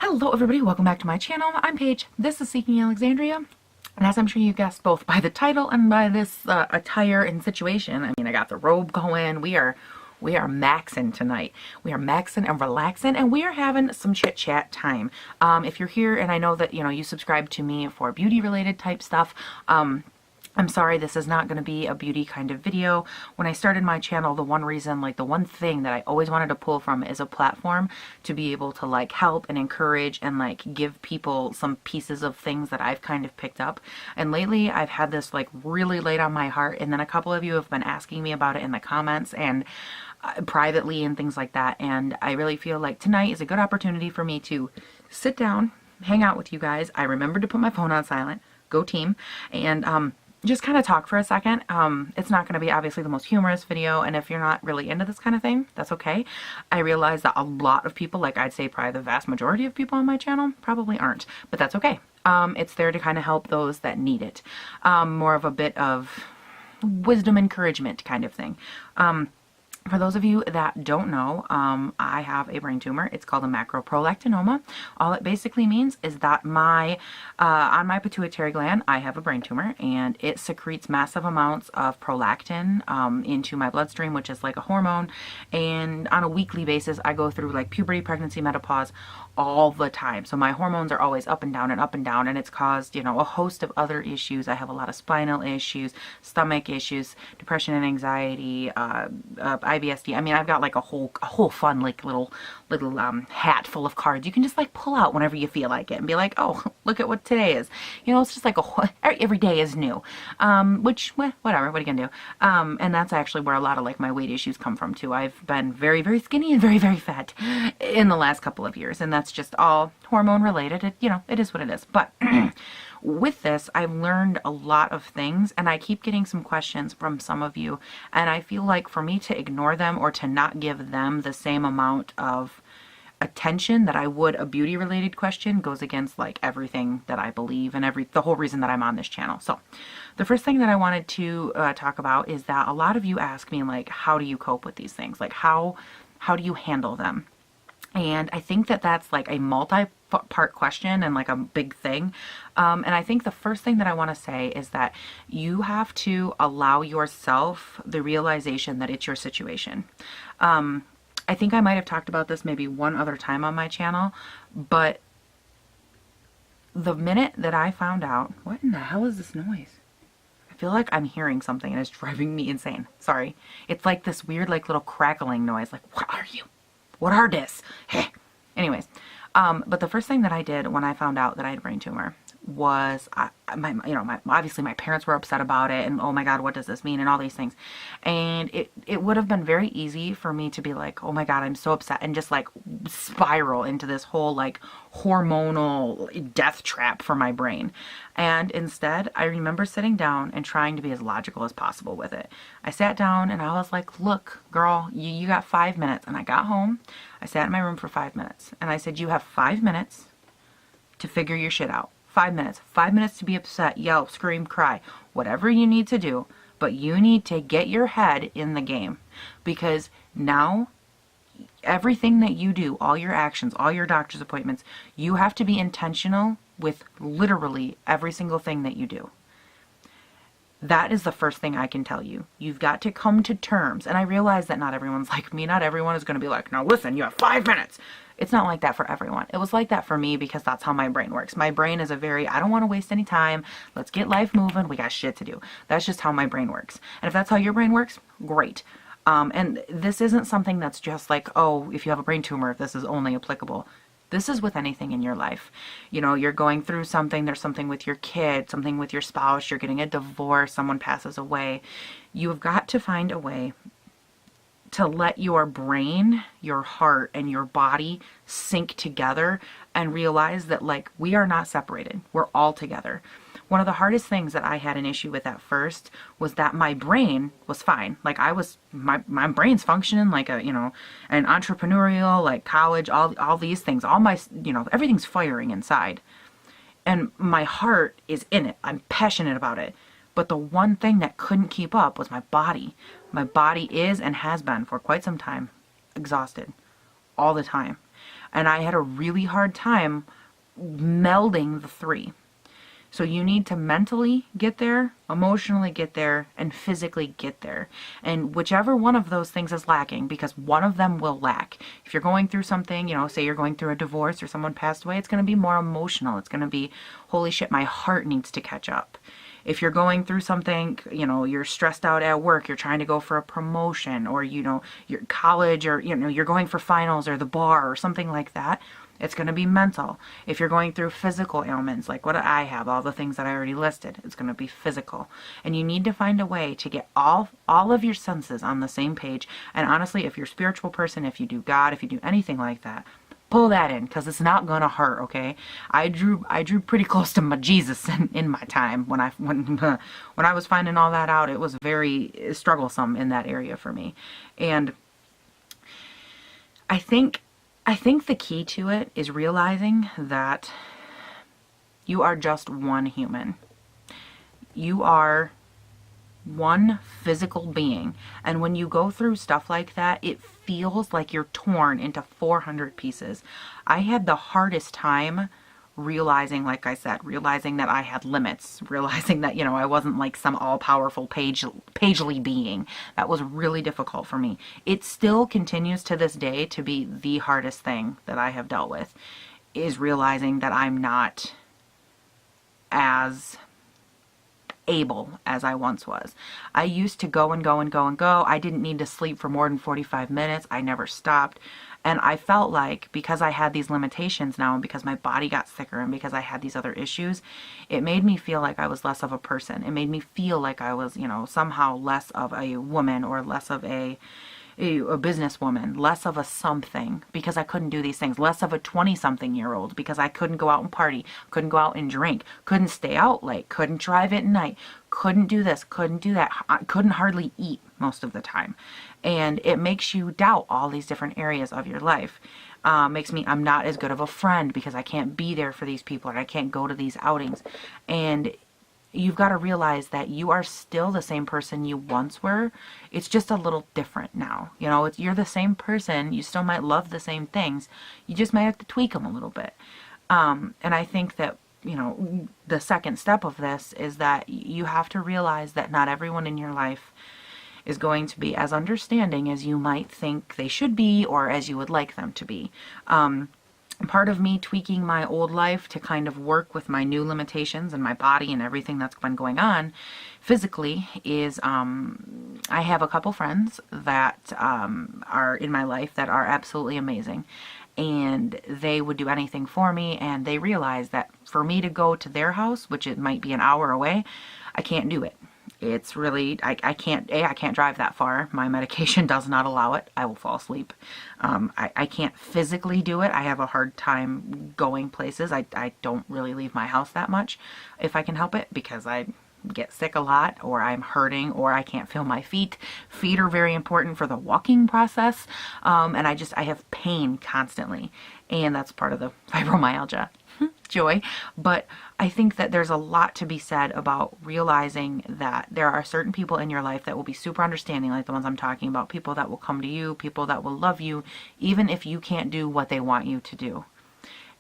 Hello everybody, welcome back to my channel. I'm Paige, this is Seeking Alexandria, and as I'm sure you guessed both by the title and by this attire and situation, I mean I got the robe going, we are maxing tonight. We are maxing and relaxing, and we are having some chit chat time. If you're here, and I know that you subscribe to me for beauty related type stuff, I'm sorry, this is not going to be a beauty kind of video. When I started my channel, the one thing that I always wanted to pull from is a platform to be able to help and encourage and give people some pieces of things that I've kind of picked up. And lately I've had this really laid on my heart, and then a couple of you have been asking me about it in the comments and privately and things like that. And I really feel like tonight is a good opportunity for me to sit down, hang out with you guys. I remembered to put my phone on silent. Go team. And just kind of talk for a second. It's not going to be obviously the most humorous video, and if you're not really into this kind of thing, that's okay. I realize that a lot of people, I'd say probably the vast majority of people on my channel, probably aren't, but that's okay. It's there to kind of help those that need it. More of a bit of wisdom encouragement kind of thing. For those of you that don't know, I have a brain tumor. It's called a macroprolactinoma. All it basically means is that on my pituitary gland, I have a brain tumor, and it secretes massive amounts of prolactin into my bloodstream, which is like a hormone. And on a weekly basis, I go through puberty, pregnancy, menopause all the time. So my hormones are always up and down and up and down, and it's caused, a host of other issues. I have a lot of spinal issues, stomach issues, depression and anxiety, IBSD. I mean, I've got a whole fun little hat full of cards you can just pull out whenever you feel like it and be like, oh, look at what today is. It's just every day is new. Which, whatever, what are you gonna do? And that's actually where a lot of my weight issues come from too. I've been very, very skinny and very, very fat in the last couple of years, and that's just all hormone related. It is what it is. But with this, I've learned a lot of things, and I keep getting some questions from some of you, and I feel like for me to ignore them or to not give them the same amount of attention that I would a beauty related question goes against everything that I believe and the whole reason that I'm on this channel. So the first thing that I wanted to talk about is that a lot of you ask me how do you cope with these things? How do you handle them? And I think that that's a multi-part question and a big thing. And I think the first thing that I want to say is that you have to allow yourself the realization that it's your situation. I think I might have talked about this maybe one other time on my channel, but the minute that I found out, what in the hell is this noise? I feel like I'm hearing something and it's driving me insane. Sorry. It's this weird little crackling noise. What are you? What are this? Hey. Anyways, but the first thing that I did when I found out that I had a brain tumor was, obviously my parents were upset about it, and oh my God, what does this mean, and all these things. And it would have been very easy for me to be oh my God, I'm so upset, and just spiral into this whole hormonal death trap for my brain. And instead, I remember sitting down and trying to be as logical as possible with it. I sat down and I was like, look, girl, you got 5 minutes. And I got home, I sat in my room for 5 minutes, and I said, you have 5 minutes to figure your shit out. 5 minutes. 5 minutes to be upset, yell, scream, cry, whatever you need to do, but you need to get your head in the game, because now everything that you do, all your actions, all your doctor's appointments, you have to be intentional with literally every single thing that you do. That is the first thing I can tell you. You've got to come to terms. And I realize that not everyone's like me. Not everyone is going to be now listen, you have 5 minutes. It's not like that for everyone. It was like that for me because that's how my brain works. My brain is I don't want to waste any time. Let's get life moving. We got shit to do. That's just how my brain works. And if that's how your brain works, great. And this isn't something that's just oh, if you have a brain tumor, this is only applicable. This is with anything in your life. You're going through something, there's something with your kid, something with your spouse, you're getting a divorce, someone passes away. You have got to find a way to let your brain, your heart, and your body sink together and realize that we are not separated. We're all together. One of the hardest things that I had an issue with at first was that my brain was fine. My brain's functioning an entrepreneurial, college, all these things, all my, everything's firing inside. And my heart is in it. I'm passionate about it. But the one thing that couldn't keep up was my body. My body is and has been for quite some time exhausted all the time. And I had a really hard time melding the three. So you need to mentally get there, emotionally get there, and physically get there. And whichever one of those things is lacking, because one of them will lack. If you're going through something, say you're going through a divorce or someone passed away, it's going to be more emotional. It's going to be, holy shit, my heart needs to catch up. If you're going through something, you're stressed out at work, you're trying to go for a promotion, or, your college, or, you're going for finals or the bar or something like that, it's going to be mental. If you're going through physical ailments, like what I have, all the things that I already listed, it's going to be physical. And you need to find a way to get all of your senses on the same page. And honestly, if you're a spiritual person, if you do God, if you do anything like that, pull that in, because it's not going to hurt, okay? I drew pretty close to my Jesus in my time when I was finding all that out. It was very strugglesome in that area for me. And I think the key to it is realizing that you are just one human. You are one physical being. And when you go through stuff like that, it feels like you're torn into 400 pieces. I had the hardest time realizing, like I said, realizing that I had limits, realizing that, I wasn't like some all-powerful pagely being. That was really difficult for me. It still continues to this day to be the hardest thing that I have dealt with, is realizing that I'm not as able as I once was. I used to go and go and go and go. I didn't need to sleep for more than 45 minutes. I never stopped. And I felt like, because I had these limitations now, and because my body got sicker, and because I had these other issues, it made me feel like I was less of a person. It made me feel like I was, somehow less of a woman, or less of a businesswoman, less of a something, because I couldn't do these things, less of a 20-something-year-old, because I couldn't go out and party, couldn't go out and drink, couldn't stay out late, couldn't drive at night, couldn't do this, couldn't do that, couldn't hardly eat most of the time. And it makes you doubt all these different areas of your life. Makes me, I'm not as good of a friend because I can't be there for these people, or I can't go to these outings. And you've got to realize that you are still the same person you once were. It's just a little different now. You're the same person. You still might love the same things. You just might have to tweak them a little bit. And I think that, the second step of this is that you have to realize that not everyone in your life is going to be as understanding as you might think they should be, or as you would like them to be. Part of me tweaking my old life to kind of work with my new limitations and my body and everything that's been going on physically is I have a couple friends that are in my life that are absolutely amazing. And they would do anything for me, and they realize that for me to go to their house, which it might be an hour away, I can't do it. It's really, I can't drive that far. My medication does not allow it. I will fall asleep. I can't physically do it. I have a hard time going places. I don't really leave my house that much if I can help it, because I get sick a lot, or I'm hurting, or I can't feel my feet. Feet are very important for the walking process. And I have pain constantly. And that's part of the fibromyalgia. Joy. But I think that there's a lot to be said about realizing that there are certain people in your life that will be super understanding, like the ones I'm talking about, people that will come to you, people that will love you, even if you can't do what they want you to do.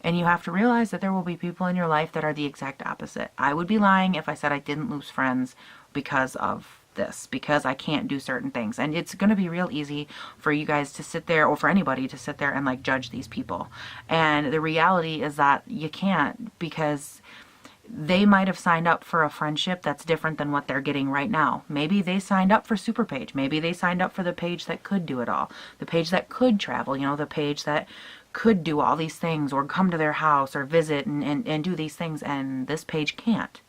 And you have to realize that there will be people in your life that are the exact opposite. I would be lying if I said I didn't lose friends because of this, because I can't do certain things. And it's going to be real easy for you guys to sit there, or for anybody to sit there and like judge these people. And the reality is that you can't, because they might have signed up for a friendship that's different than what they're getting right now. Maybe they signed up for Super Page. Maybe they signed up for the page that could do it all. The page that could travel, the page that could do all these things, or come to their house, or visit and do these things, and this page can't.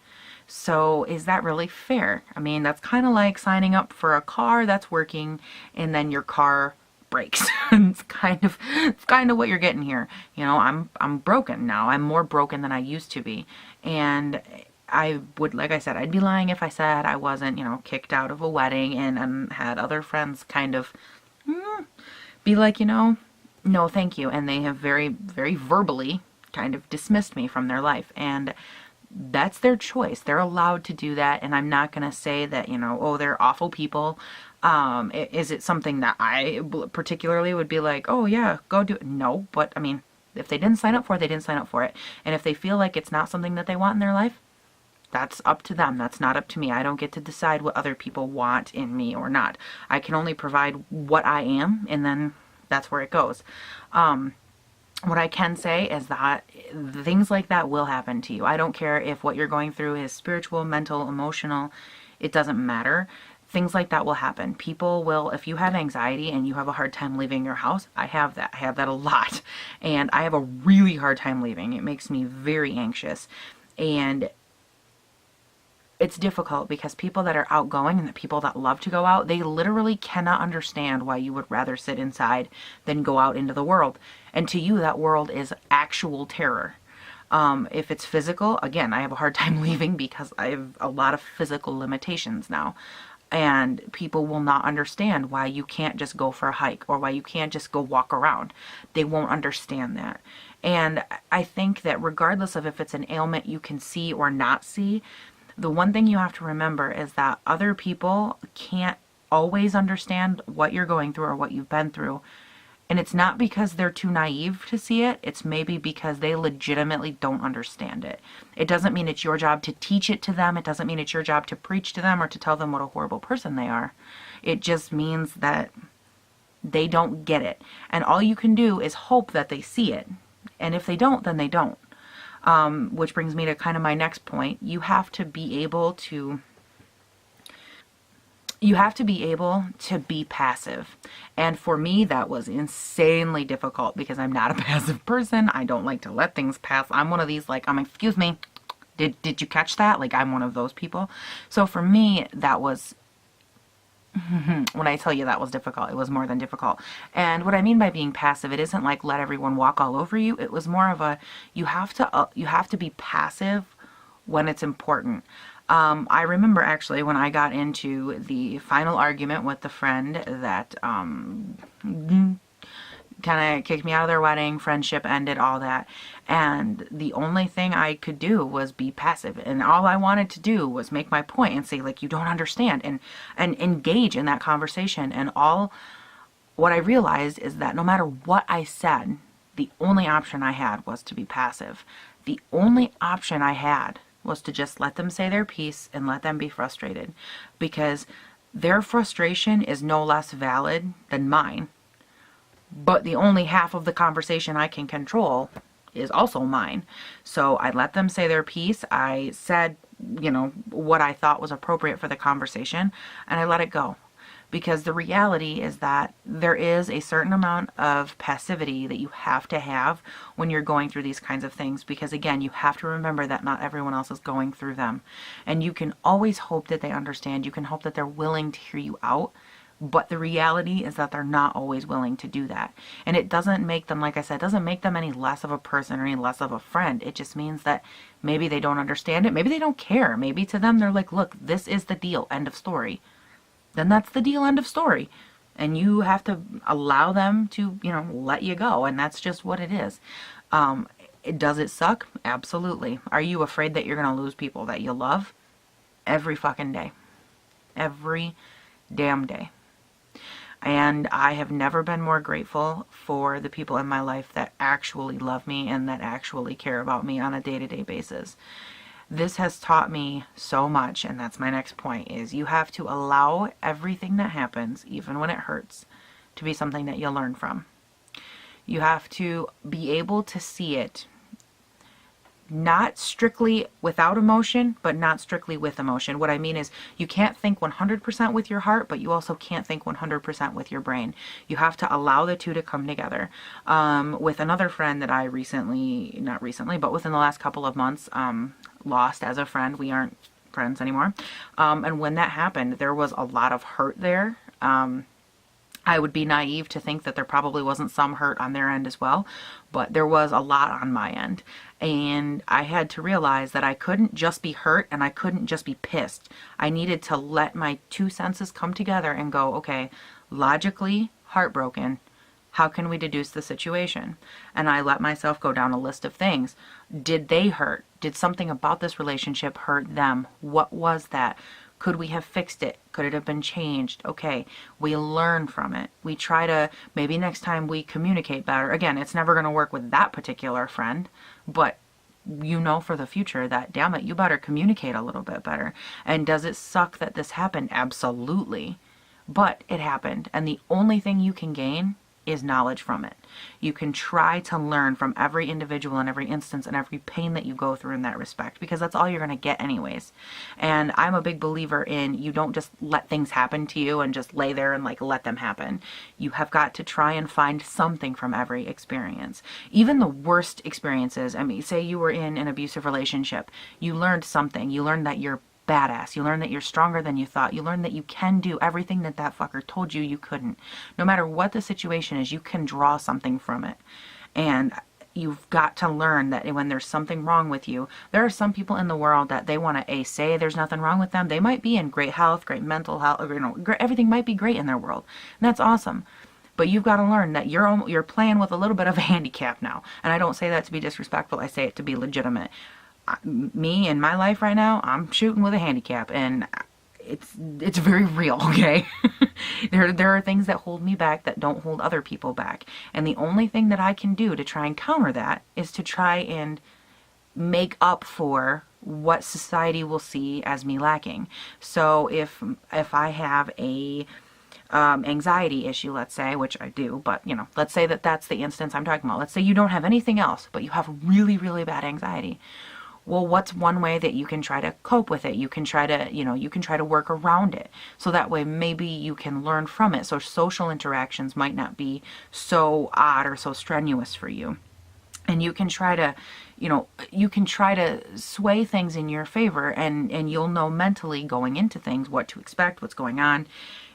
So is that really fair? I mean, that's kind of like signing up for a car that's working and then your car breaks. It's kind of what you're getting here. I'm broken now. I'm more broken than I used to be. And I would, like I said, I'd be lying if I said I wasn't, kicked out of a wedding and had other friends kind of be like, no, thank you. And they have very, very verbally kind of dismissed me from their life. And that's their choice. They're allowed to do that. And I'm not going to say that, oh, they're awful people. Is it something that I particularly would be like, oh yeah, go do it? No, but I mean, If they didn't sign up for it, they didn't sign up for it. And if they feel like it's not something that they want in their life, that's up to them. That's not up to me. I don't get to decide what other people want in me or not. I can only provide what I am, and then that's where it goes. What I can say is that things like that will happen to you. I don't care if what you're going through is spiritual, mental, emotional. It doesn't matter. Things like that will happen. People will, if you have anxiety and you have a hard time leaving your house, I have that. I have that a lot. And I have a really hard time leaving. It makes me very anxious. And it's difficult because people that are outgoing and the people that love to go out, they literally cannot understand why you would rather sit inside than go out into the world. And to you, that world is actual terror. If it's physical, again, I have a hard time leaving because I have a lot of physical limitations now. And people will not understand why you can't just go for a hike or why you can't just go walk around. They won't understand that. And I think that regardless of if it's an ailment you can see or not see, the one thing you have to remember is that other people can't always understand what you're going through or what you've been through. And it's not because they're too naive to see it. It's maybe because they legitimately don't understand it. It doesn't mean it's your job to teach it to them. It doesn't mean it's your job to preach to them or to tell them what a horrible person they are. It just means that they don't get it. And all you can do is hope that they see it. And if they don't, then they don't. Which brings me to kind of my next point. You have to be able to be passive. And for me, that was insanely difficult because I'm not a passive person. I don't like to let things pass. I'm one of these like, excuse me, did you catch that? Like, I'm one of those people. So for me, that was when I tell you that was difficult, it was more than difficult. And what I mean by being passive, it isn't like let everyone walk all over you. It was more of a, you have to be passive when it's important. I remember actually when I got into the final argument with the friend that kind of kicked me out of their wedding, friendship ended, all that. And the only thing I could do was be passive. And all I wanted to do was make my point and say, like, you don't understand, and engage in that conversation. And what I realized is that no matter what I said, the only option I had was to be passive. The only option I had was to just let them say their piece and let them be frustrated, because their frustration is no less valid than mine. But the only half of the conversation I can control is also mine. So I let them say their piece. I said, what I thought was appropriate for the conversation, and I let it go. Because the reality is that there is a certain amount of passivity that you have to have when you're going through these kinds of things. Because again, you have to remember that not everyone else is going through them. And you can always hope that they understand. You can hope that they're willing to hear you out. But the reality is that they're not always willing to do that. And it doesn't make them, like I said, it doesn't make them any less of a person or any less of a friend. It just means that maybe they don't understand it. Maybe they don't care. Maybe to them, they're like, look, this is the deal. End of story. Then that's the deal. End of story. And you have to allow them to, let you go. And that's just what it is. Does it suck? Absolutely. Are you afraid that you're going to lose people that you love? Every fucking day. Every damn day. And I have never been more grateful for the people in my life that actually love me and that actually care about me on a day-to-day basis. This has taught me so much, and that's my next point, is you have to allow everything that happens, even when it hurts, to be something that you'll learn from. You have to be able to see it, not strictly without emotion, but not strictly with emotion. What I mean is you can't think 100% with your heart, but you also can't think 100% with your brain. You have to allow the two to come together. With another friend that I not recently, but within the last couple of months, lost as a friend. We aren't friends anymore. And when that happened, there was a lot of hurt there. I would be naive to think that there probably wasn't some hurt on their end as well, but there was a lot on my end. And I had to realize that I couldn't just be hurt and I couldn't just be pissed. I needed to let my two senses come together and go, okay, logically heartbroken, how can we deduce the situation? And I let myself go down a list of things. Did they hurt? Did something about this relationship hurt them? What was that? Could we have fixed it? Could it have been changed? Okay, we learn from it. We try to, maybe next time we communicate better. Again, it's never going to work with that particular friend, but you know for the future that, damn it, you better communicate a little bit better. And does it suck that this happened? Absolutely. But it happened. And the only thing you can gain is knowledge from it. You can try to learn from every individual and every instance and every pain that you go through in that respect, because that's all you're going to get anyways. And I'm a big believer in, you don't just let things happen to you and just lay there and like let them happen. You have got to try and find something from every experience. Even the worst experiences. I mean, say you were in an abusive relationship. You learned something. You learned that you're badass. You learn that you're stronger than you thought. You learn that you can do everything that that fucker told you you couldn't. No matter what the situation is, you can draw something from it. And you've got to learn that when there's something wrong with you, there are some people in the world that they want to say there's nothing wrong with them. They might be in great health, great mental health, everything might be great in their world. And that's awesome. But you've got to learn that you're playing with a little bit of a handicap now. And I don't say that to be disrespectful. I say it to be legitimate. Me in my life right now, I'm shooting with a handicap, and it's very real, okay? There are things that hold me back that don't hold other people back. And the only thing that I can do to try and counter that is to try and make up for what society will see as me lacking. So if I have a anxiety issue, let's say, which I do, but let's say that that's the instance I'm talking about. Let's say you don't have anything else, but you have really, really bad anxiety. Well, what's one way that you can try to cope with it? You can try to, you can try to work around it. So that way maybe you can learn from it. So social interactions might not be so odd or so strenuous for you. And you can try to, you can try to sway things in your favor, and you'll know mentally going into things what to expect, what's going on,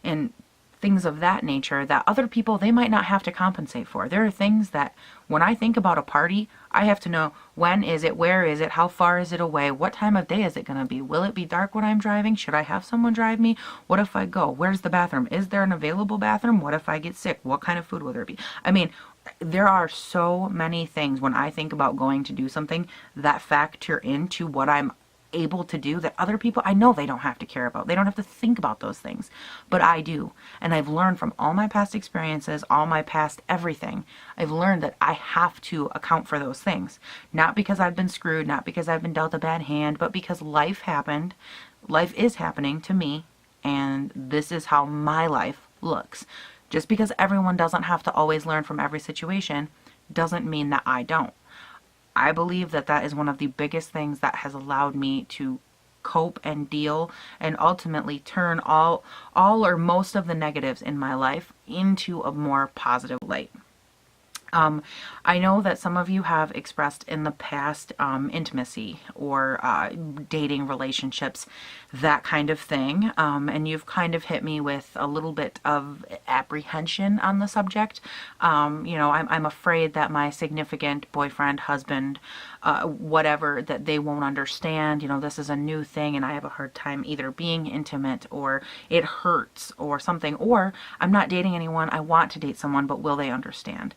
and things of that nature that other people, they might not have to compensate for. There are things that when I think about a party, I have to know, when is it, where is it, how far is it away, what time of day is it going to be, will it be dark when I'm driving, should I have someone drive me, what if I go, where's the bathroom, is there an available bathroom, what if I get sick, what kind of food will there be? I mean, there are so many things when I think about going to do something that factor into what I'm able to do that other people, I know they don't have to care about. They don't have to think about those things, but I do. And I've learned from all my past experiences, all my past everything, I've learned that I have to account for those things. Not because I've been screwed, not because I've been dealt a bad hand, but because life happened. Life is happening to me, and this is how my life looks. Just because everyone doesn't have to always learn from every situation doesn't mean that I don't. I believe that that is one of the biggest things that has allowed me to cope and deal and ultimately turn all or most of the negatives in my life into a more positive light. I know that some of you have expressed in the past intimacy or dating relationships, that kind of thing, and you've kind of hit me with a little bit of apprehension on the subject. I'm afraid that my significant boyfriend, husband, whatever, that they won't understand. This is a new thing and I have a hard time either being intimate, or it hurts or something, or I'm not dating anyone, I want to date someone, but will they understand?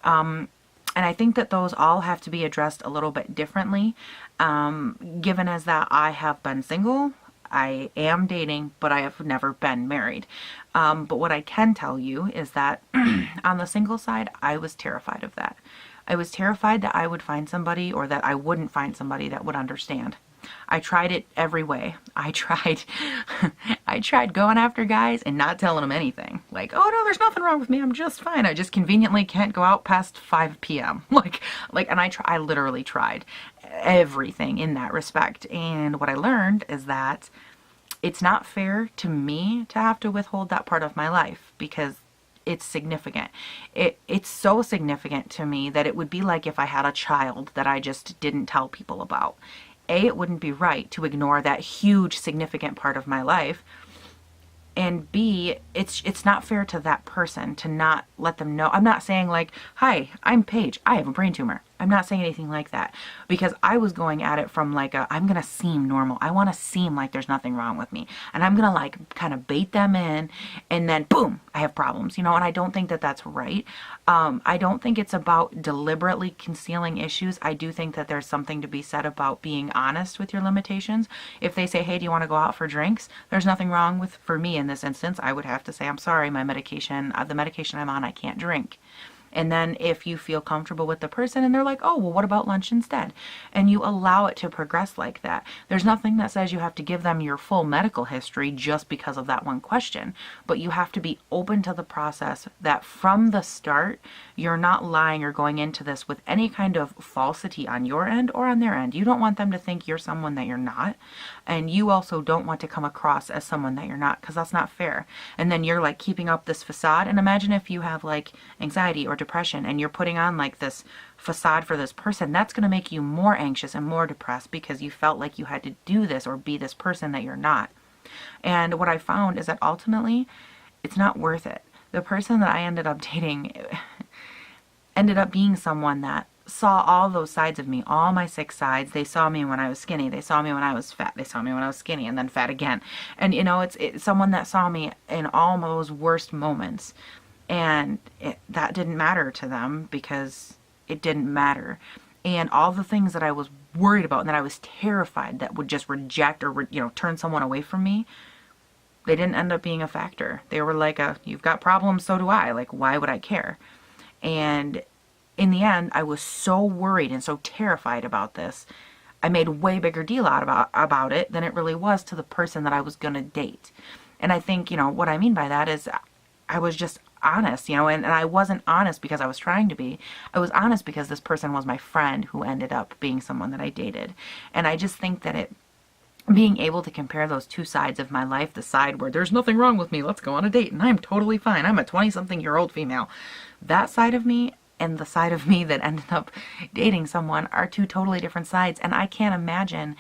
And I think that those all have to be addressed a little bit differently, given as that I have been single, I am dating, but I have never been married. But what I can tell you is that on the single side, I was terrified of that. I was terrified that I would find somebody, or that I wouldn't find somebody that would understand. I tried it every way. I tried going after guys and not telling them anything. Like, oh no, there's nothing wrong with me. I'm just fine. I just conveniently can't go out past 5 p.m. And I literally tried everything in that respect. And what I learned is that it's not fair to me to have to withhold that part of my life, because it's significant. It's so significant to me that it would be like if I had a child that I just didn't tell people about. A, it wouldn't be right to ignore that huge, significant part of my life. And B, it's not fair to that person to not let them know. I'm not saying like, hi, I'm Paige, I have a brain tumor. I'm not saying anything like that, because I was going at it from like I'm going to seem normal. I want to seem like there's nothing wrong with me. And I'm going to like kind of bait them in, and then boom, I have problems, you know, and I don't think that that's right. I don't think it's about deliberately concealing issues. I do think that there's something to be said about being honest with your limitations. If they say, hey, do you want to go out for drinks? There's nothing wrong with, for me in this instance, I would have to say, I'm sorry, my medication, the medication I'm on, I can't drink. And then if you feel comfortable with the person and they're like, oh, well, what about lunch instead? And you allow it to progress like that. There's nothing that says you have to give them your full medical history just because of that one question. But you have to be open to the process that from the start, you're not lying or going into this with any kind of falsity on your end or on their end. You don't want them to think you're someone that you're not. And you also don't want to come across as someone that you're not, because that's not fair. And then you're like keeping up this facade. And imagine if you have like anxiety or depression and you're putting on like this facade for this person, that's going to make you more anxious and more depressed because you felt like you had to do this or be this person that you're not. And what I found is that ultimately it's not worth it. The person that I ended up dating ended up being someone that saw all those sides of me, all my 6 sides. They saw me when I was skinny. They saw me when I was fat. They saw me when I was skinny and then fat again. And you know, it's someone that saw me in all those worst moments. And that didn't matter to them because it didn't matter. And all the things that I was worried about and that I was terrified that would just reject or, you know, turn someone away from me, they didn't end up being a factor. They were like, you've got problems, so do I. Like, why would I care? And in the end, I was so worried and so terrified about this. I made a way bigger deal out about it than it really was to the person that I was going to date. And I think, you know, what I mean by that is I was just honest, you know, and I wasn't honest because I was trying to be. I was honest because this person was my friend who ended up being someone that I dated. And I just think that being able to compare those 2 sides of my life, the side where there's nothing wrong with me, let's go on a date and I'm totally fine, I'm a 20-something-year-old female, that side of me and the side of me that ended up dating someone are 2 totally different sides. And I can't imagine,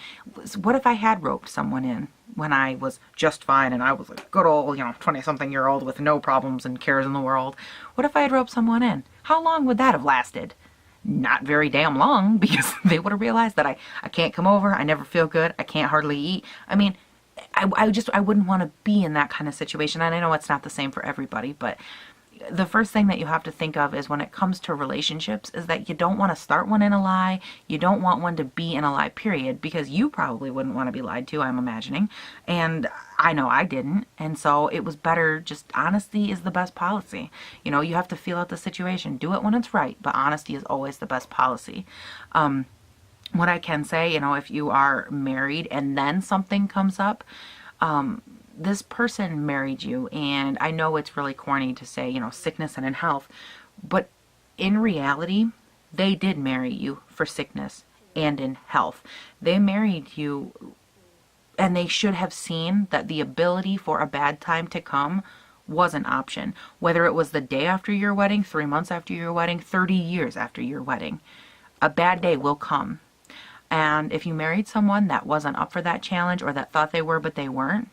what if I had roped someone in when I was just fine and I was a good old, you know, 20-something-year-old with no problems and cares in the world? What if I had roped someone in? How long would that have lasted? Not very damn long, because they would have realized that I can't come over, I never feel good, I can't hardly eat. I mean, I wouldn't want to be in that kind of situation. And I know it's not the same for everybody, but the first thing that you have to think of is when it comes to relationships is that you don't want to start one in a lie. You don't want one to be in a lie, period, because you probably wouldn't want to be lied to, I'm imagining. And I know I didn't. And so it was better, just honesty is the best policy. You know, you have to feel out the situation. Do it when it's right, but honesty is always the best policy. What I can say, you know, if you are married and then something comes up, this person married you, and I know it's really corny to say, you know, sickness and in health, but in reality, they did marry you for sickness and in health. They married you, and they should have seen that the ability for a bad time to come was an option. Whether it was the day after your wedding, 3 months after your wedding, 30 years after your wedding, a bad day will come. And if you married someone that wasn't up for that challenge, or that thought they were but they weren't,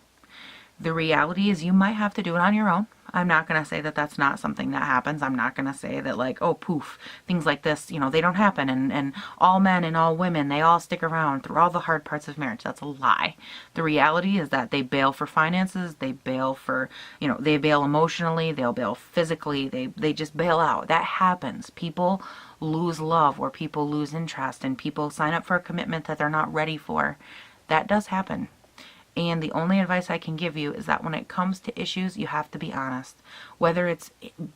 the reality is you might have to do it on your own. I'm not going to say that that's not something that happens. I'm not going to say that, like, oh, poof, things like this, you know, they don't happen. And all men and all women, they all stick around through all the hard parts of marriage. That's a lie. The reality is that they bail for finances. They bail for, you know, they bail emotionally. They'll bail physically. They just bail out. That happens. People lose love, or people lose interest, and people sign up for a commitment that they're not ready for. That does happen. And the only advice I can give you is that when it comes to issues, you have to be honest. Whether it's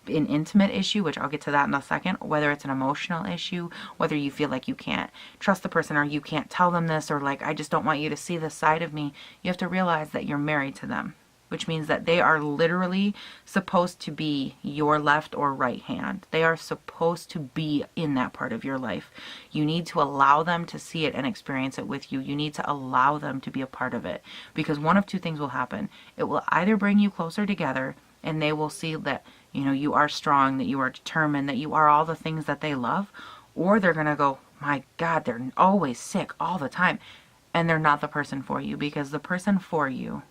an intimate issue, which I'll get to that in a second, whether it's an emotional issue, whether you feel like you can't trust the person, or you can't tell them this, or like, I just don't want you to see this side of me, you have to realize that you're married to them, which means that they are literally supposed to be your left or right hand. They are supposed to be in that part of your life. You need to allow them to see it and experience it with you. You need to allow them to be a part of it, because one of 2 things will happen. It will either bring you closer together, and they will see that, you know, you are strong, that you are determined, that you are all the things that they love, or they're going to go, my God, they're always sick all the time, and they're not the person for you, because the person for you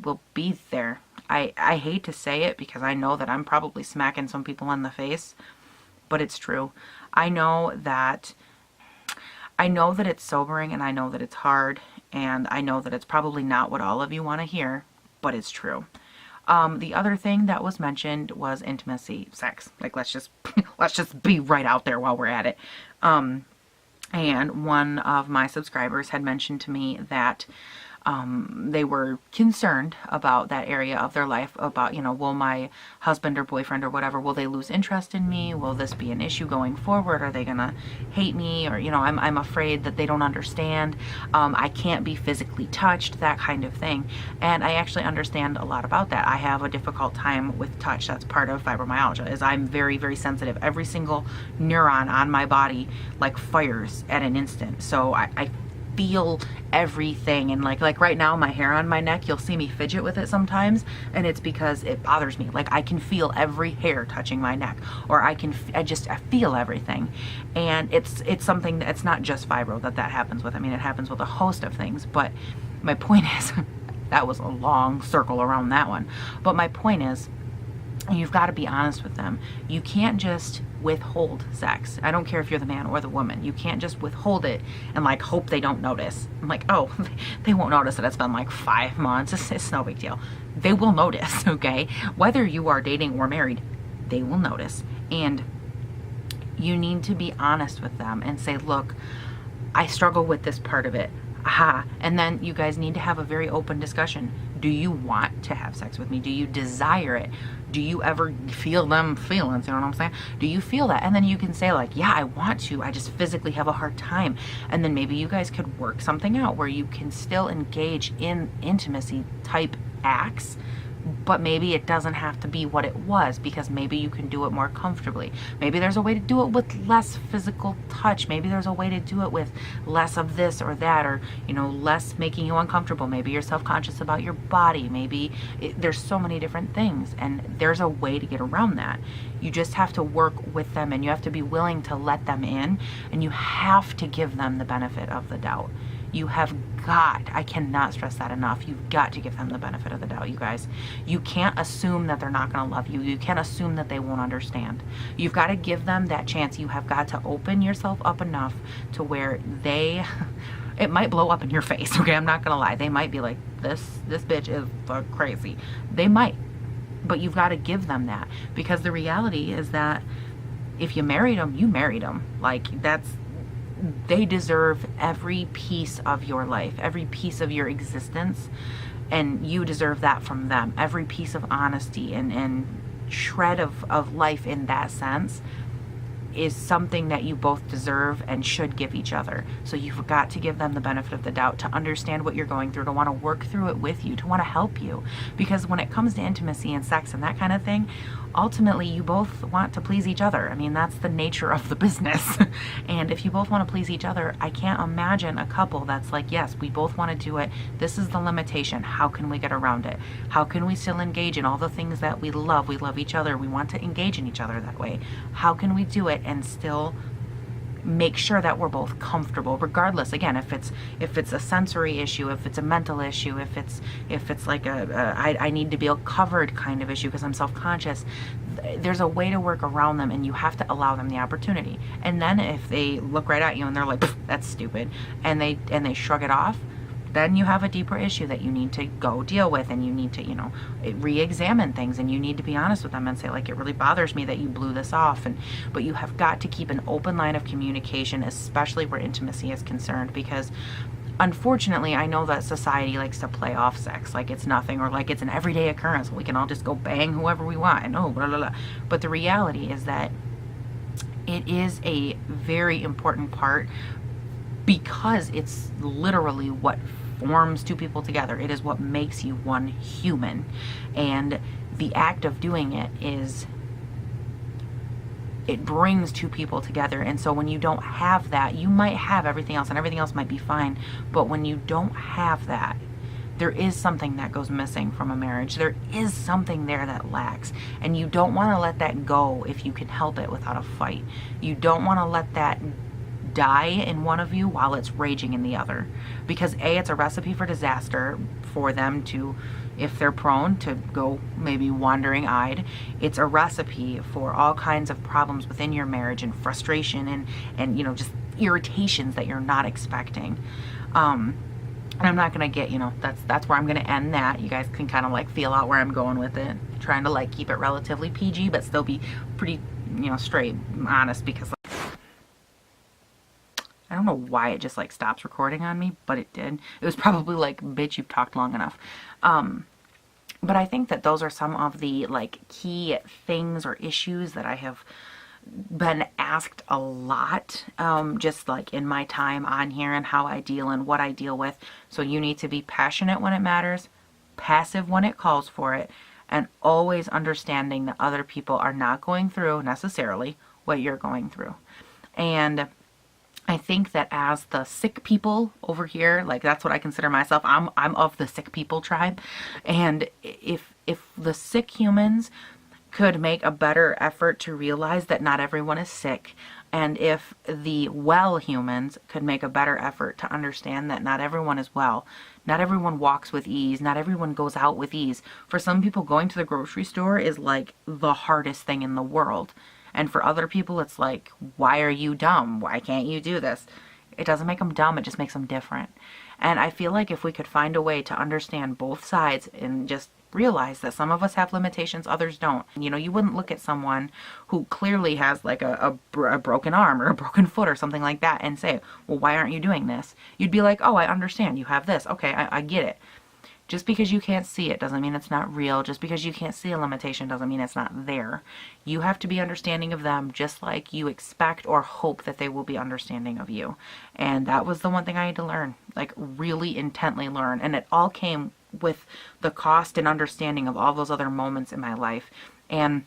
will be there. I hate to say it, because I know that I'm probably smacking some people in the face, but it's true. I know that it's sobering, and I know that it's hard, and I know that it's probably not what all of you want to hear, but it's true. The other thing that was mentioned was intimacy, sex. Like, let's just be right out there while we're at it. And one of my subscribers had mentioned to me that they were concerned about that area of their life, about, will my husband or boyfriend or whatever, will they lose interest in me? Will this be an issue going forward? Are they gonna hate me? Or, I'm afraid that they don't understand. I can't be physically touched, that kind of thing. And I actually understand a lot about that. I have a difficult time with touch. That's part of fibromyalgia, is I'm very, very sensitive. Every single neuron on my body like fires at an instant. So I feel everything, and like right now, my hair on my neck, you'll see me fidget with it sometimes, and it's because it bothers me. Like, I can feel every hair touching my neck, or I feel everything. And it's something that's not just fibro that happens with. I mean, it happens with a host of things, but my point is that was a long circle around that one. But my point is, you've got to be honest with them. You can't just withhold sex. I don't care if you're the man or the woman. You can't just withhold it and like hope they don't notice. I'm like, oh, they won't notice that it's been like 5 months. It's no big deal. They will notice, okay? Whether you are dating or married, they will notice. And you need to be honest with them and say, look, I struggle with this part of it. Aha. And then you guys need to have a very open discussion. Do you want to have sex with me? Do you desire it? Do you ever feel them feelings? You know what I'm saying? Do you feel that? And then you can say like, yeah, I want to. I just physically have a hard time. And then maybe you guys could work something out where you can still engage in intimacy type acts, but maybe it doesn't have to be what it was, because maybe you can do it more comfortably. Maybe there's a way to do it with less physical touch. Maybe there's a way to do it with less of this or that, or, less making you uncomfortable. Maybe you're self-conscious about your body. Maybe there's so many different things, and there's a way to get around that. You just have to work with them, and you have to be willing to let them in, and you have to give them the benefit of the doubt. You have got, I cannot stress that enough, you've got to give them the benefit of the doubt, you guys. You can't assume that they're not going to love you. You can't assume that they won't understand. You've got to give them that chance. You have got to open yourself up enough to where it might blow up in your face, okay? I'm not going to lie. They might be like, this bitch is crazy. They might. But you've got to give them that, because the reality is that if you married them, you married them. Like, they deserve every piece of your life, every piece of your existence, and you deserve that from them. Every piece of honesty and shred of life in that sense is something that you both deserve and should give each other. So you've got to give them the benefit of the doubt, to understand what you're going through, to want to work through it with you, to want to help you. Because when it comes to intimacy and sex and that kind of thing, ultimately you both want to please each other. I mean, that's the nature of the business. And if you both want to please each other, I can't imagine a couple that's like, yes, we both want to do it. This is the limitation. How can we get around it? How can we still engage in all the things that we love? We love each other. We want to engage in each other that way. How can we do it and still make sure that we're both comfortable, regardless, again, if it's a sensory issue, if it's a mental issue, if it's like I need to be covered kind of issue because I'm self-conscious. There's a way to work around them, and you have to allow them the opportunity. And then if they look right at you and they're like, that's stupid, and they shrug it off, then you have a deeper issue that you need to go deal with, and you need to, re-examine things, and you need to be honest with them and say, like, it really bothers me that you blew this off. But you have got to keep an open line of communication, especially where intimacy is concerned, because unfortunately, I know that society likes to play off sex like it's nothing, or like it's an everyday occurrence. We can all just go bang whoever we want, and blah, blah, blah. But the reality is that it is a very important part, because it's literally what forms two people together. It is what makes you one human. And the act of doing it brings two people together. And so when you don't have that, you might have everything else, and everything else might be fine. But when you don't have that, there is something that goes missing from a marriage. There is something there that lacks. And you don't want to let that go if you can help it without a fight. You don't want to let that die in one of you while it's raging in the other, because it's a recipe for disaster for them to if they're prone to go maybe wandering eyed. It's a recipe for all kinds of problems within your marriage and frustration and you know, just irritations that you're not expecting. And I'm not gonna get, you know, that's where I'm gonna end that. You guys can kind of like feel out where I'm going with it, trying to like keep it relatively PG but still be pretty, you know, straight, honest, because like, I don't know why it just like stops recording on me, but it did. It was probably like, bitch, you've talked long enough. But I think that those are some of the like key things or issues that I have been asked a lot, just like in my time on here and how I deal and what I deal with. So you need to be passionate when it matters, passive when it calls for it, and always understanding that other people are not going through necessarily what you're going through. And I think that as the sick people over here, like that's what I consider myself. I'm of the sick people tribe. And if the sick humans could make a better effort to realize that not everyone is sick, and if the well humans could make a better effort to understand that not everyone is well, not everyone walks with ease, not everyone goes out with ease. For some people, going to the grocery store is like the hardest thing in the world. And for other people, it's like, why are you dumb? Why can't you do this? It doesn't make them dumb, it just makes them different. And I feel like if we could find a way to understand both sides and just realize that some of us have limitations, others don't. You know, you wouldn't look at someone who clearly has like a broken arm or a broken foot or something like that and say, well, why aren't you doing this? You'd be like, oh, I understand, you have this. Okay, I get it. Just because you can't see it doesn't mean it's not real. Just because you can't see a limitation doesn't mean it's not there. You have to be understanding of them just like you expect or hope that they will be understanding of you. And that was the one thing I had to learn, like really intently learn. And it all came with the cost and understanding of all those other moments in my life. And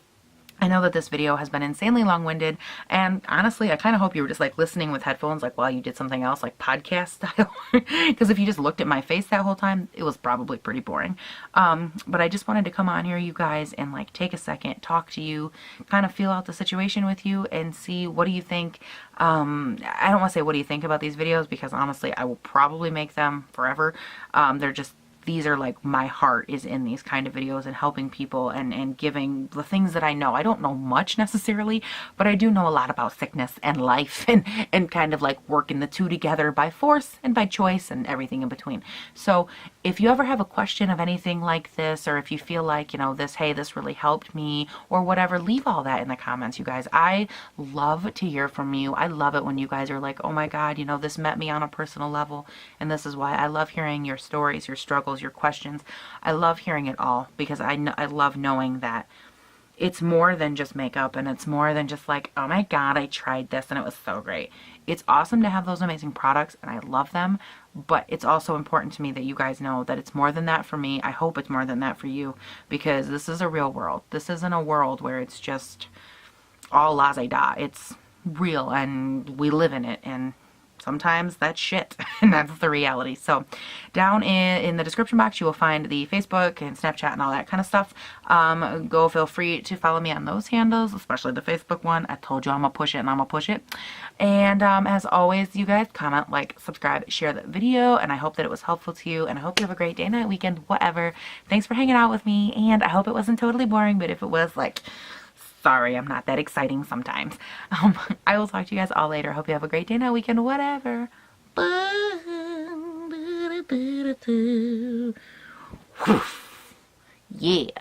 I know that this video has been insanely long-winded, and honestly, I kind of hope you were just like listening with headphones like while you did something else, like podcast style, because if you just looked at my face that whole time, it was probably pretty boring. But I just wanted to come on here, you guys, and like take a second, talk to you, kind of feel out the situation with you, and see what do you think. I don't want to say what do you think about these videos, because honestly, I will probably make them forever. These are like, my heart is in these kind of videos and helping people and giving the things that I know. I don't know much necessarily, but I do know a lot about sickness and life and kind of like working the two together by force and by choice and everything in between. So if you ever have a question of anything like this, or if you feel like, you know, hey, this really helped me or whatever, leave all that in the comments, you guys. I love to hear from you. I love it when you guys are like, oh my God, you know, this met me on a personal level, and this is why. I love hearing your stories, your struggles, your questions. I love hearing it all, because I love knowing that it's more than just makeup, and it's more than just like, oh my God, I tried this and it was so great. It's awesome to have those amazing products, and I love them, but it's also important to me that you guys know that it's more than that for me. I hope it's more than that for you, because this is a real world. This isn't a world where it's just all la-di-da. It's real, and we live in it, and sometimes that's shit, and that's the reality. So down in the description box, you will find the Facebook and Snapchat and all that kind of stuff. Go feel free to follow me on those handles, especially the Facebook one. I told you I'm gonna push it, and I'm gonna push it. And as always, you guys, comment, like, subscribe, share the video, and I hope that it was helpful to you, and I hope you have a great day, night, weekend, whatever. Thanks for hanging out with me, and I hope it wasn't totally boring, but if it was, like, sorry, I'm not that exciting sometimes. I will talk to you guys all later. Hope you have a great day, night, weekend, whatever. Yeah.